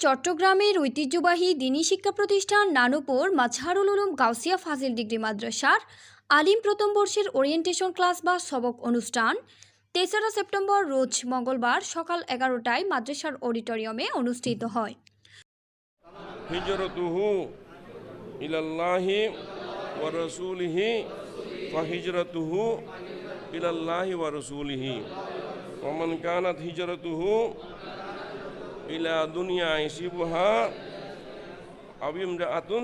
চট্টগ্রামের ঐতিহ্যবাহী দ্বীনি শিক্ষা প্রতিষ্ঠান নানুপুর মাজহারুল উলুম গাউসিয়া ফাজিল ডিগ্রি মাদ্রাসার আলিম প্রথম বর্ষের ওরিয়েন্টেশন ক্লাস বা সবক অনুষ্ঠান ৩রা সেপ্টেম্বর রোজ মঙ্গলবার সকাল ১১টায় মাদ্রাসার অডিটোরিয়ামে অনুষ্ঠিত হয়। হিজরতুহু ইলাল্লাহি ওয়া রাসূলিহি ফাহিজরাতুহু ইলাল্লাহি ওয়া রাসূলিহি ওয়া মান কানাত হিজরতুহু ইলা দুনিয়া ইসিবুহা আও ইমরাআতুন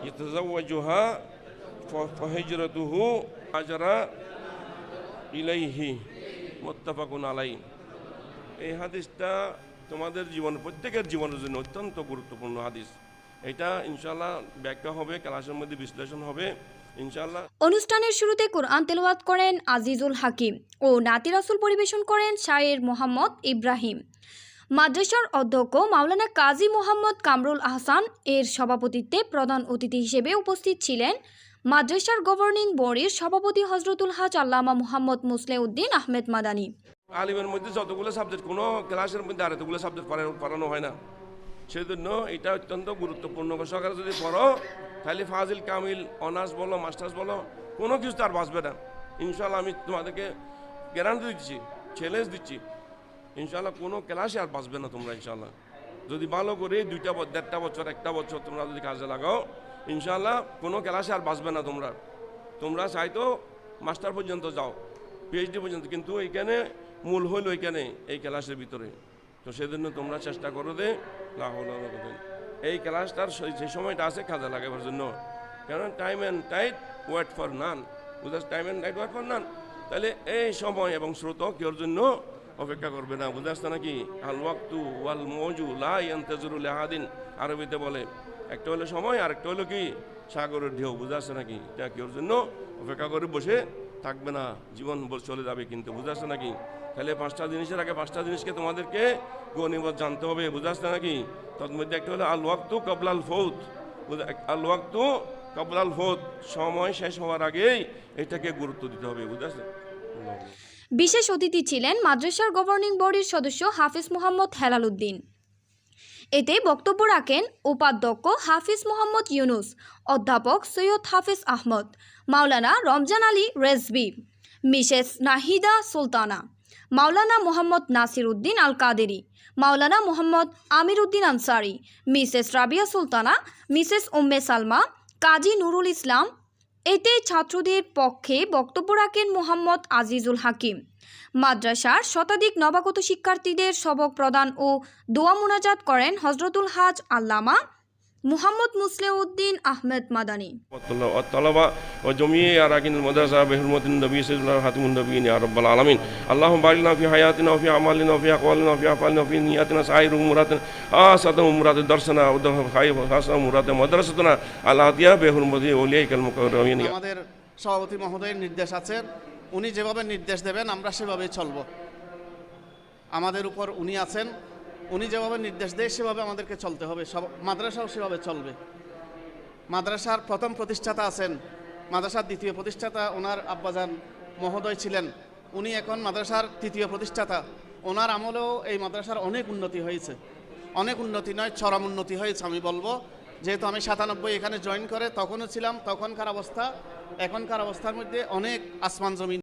ইয়াতাযাওয়াজুহা ফাহিজরাতুহু আজরা ইলাইহি মুত্তাফাকুন আলাইহি। এই হাদিসটা তোমাদের জীবন প্রত্যেকের জীবনের জন্য অত্যন্ত গুরুত্বপূর্ণ হাদিস। এটা ইনশাআল্লাহ ব্যাখ্যা হবে, ক্লাসের মধ্যে বিশ্লেষণ হবে ইনশাআল্লাহ। অনুষ্ঠানের শুরুতে কোরআন তেলাওয়াত করেন আজিজুল হাকিম ও নাতি রাসূল পরিবেশন করেন শায়ের মোহাম্মদ ইব্রাহিম। মাদ্রাসার অধ্যক্ষ মাওলানা কাজী মোহাম্মদ কামরুল আহসান এর সভাপতিত্বে প্রধান অতিথি হিসেবে উপস্থিত ছিলেন মাদ্রাসার গভর্নিং বডির সভাপতি হজরতুল হাজ আল্লামা মুহাম্মদ মুসলেউদ্দিন আহমেদ মাদানী। আলিমের মধ্যে যতগুলো সাবজেক্ট, কোনো ক্লাসের মধ্যে আর এতগুলো সাবজেক্ট পড়ানো হয় না, সেজন্য এটা অত্যন্ত গুরুত্বপূর্ণ। সরকার যদি পড়ো তাহলে ফাজিল কামিল অনার্স বলো মাস্টার্স বলো কোনো কিছু তার বাঁচবে না ইনশাআল্লাহ। আমি তোমাদেরকে গ্যারান্টি দিচ্ছি, চ্যালেঞ্জ দিচ্ছি, ইনশাআল্লাহ কোনো ক্লাসে আর বাঁচবে না তোমরা ইনশাআল্লাহ। যদি ভালো করে 1.5 বছর 1 বছর তোমরা যদি কাজে লাগাও ইনশাআল্লাহ কোনো ক্লাসে আর বাঁচবে না। তোমরা চাইতো মাস্টার পর্যন্ত যাও, পিএইচডি পর্যন্ত, কিন্তু এইখানে মূল হইল এইখানে এই ক্লাসের ভিতরে। তো সেজন্য তোমরা চেষ্টা করো যে এই ক্লাসটার যে সময়টা আছে কাজে লাগাবার জন্য, কারণ time and tide wait for none, বুঝাস, time and tide wait for none. তাহলে এই সময় এবং স্রোত কেউর জন্য অপেক্ষা করবে না, বুঝে আসছে নাকি? আল ওয়াক্তু ওয়াল মৌজু লা ইয়ান্তাজিরু লিআহাদিন, আরবিতে বলে একটা হলো সময় আর একটা হলো কি সাগরের ঢেউ, বুঝে আসছে নাকি? এটা কেউর জন্য অপেক্ষা করে বসে থাকবে না, জীবন চলে যাবে কিন্তু, বুঝে আসছে নাকি? তাহলে 5টা জিনিসের আগে 5টা জিনিসকে তোমাদেরকে গনিমত জানতে হবে, বুঝে আসছে নাকি? তার মধ্যে একটা হলো আল ওয়াক্তু কাবলাল ফৌত, আল ওয়াক্তু কাবলাল ফৌত, সময় শেষ হওয়ার আগেই এটাকে গুরুত্ব দিতে হবে, বুঝে আসছে? বিশেষ অতিথি ছিলেন মাদ্রাসার গভর্নিং বডির সদস্য হাফিজ মোহাম্মদ হেলাল উদ্দিন। এতে বক্তব্য রাখেন উপাধ্যক্ষ হাফিজ মোহাম্মদ ইউনুস, অধ্যাপক সৈয়দ হাফিজ আহমদ, মাওলানা রমজান আলী রেজভী, মিসেস নাহিদা সুলতানা, মাওলানা মোহাম্মদ নাসির উদ্দিন আল কাদেরি, মাওলানা মোহাম্মদ আমির উদ্দিন আনসারি, মিসেস রাবিয়া সুলতানা, মিসেস উম্মে সালমা, কাজী নুরুল ইসলাম। এতে ছাত্রদের পক্ষে বক্তব্য রাখেন মোহাম্মদ আজিজুল হাকিম। মাদ্রাসার শতাধিক নবাগত শিক্ষার্থীদের সবক প্রদান ও দোয়া মুনাজাত করেন হজরতুল হাজ আল্লামা মুহাম্মদ মুসলেউদ্দিন আহমেদ মাদানী। الطلبة وجميع أراكين المدرسة بحرمة النبي صلى الله عليه وسلم النبيين يا رب العالمين. اللهم بارك لنا في حياتنا وفي أعمالنا وفي أقوالنا وفي أفعالنا وفي نياتنا سائر أموراتنا خاصة أمورات درسنا وخاصة أمورات مدرستنا العاتية بحرمة أوليائك المقربين. আমাদের সভাপতি মহোদয়ের নির্দেশ আছে, উনি যেভাবে নির্দেশ দেবেন আমরা সেভাবেই চলব। আমাদের উপর উনি আছেন, উনি যেভাবে নির্দেশ দেয় সেভাবে আমাদেরকে চলতে হবে, সব মাদ্রাসাও সেভাবে চলবে। মাদ্রাসার প্রথম প্রতিষ্ঠাতা আছেন, মাদ্রাসার দ্বিতীয় প্রতিষ্ঠাতা ওনার আব্বাজান মহোদয় ছিলেন, উনি এখন মাদ্রাসার তৃতীয় প্রতিষ্ঠাতা। ওনার আমলেও এই মাদ্রাসার অনেক উন্নতি হয়েছে, অনেক উন্নতি নয় চরম উন্নতি হয়েছে আমি বলবো। যেহেতু আমি 97 এখানে জয়েন করে তখনও ছিলাম, তখনকার অবস্থা এখনকার অবস্থার মধ্যে অনেক আসমান জমিন।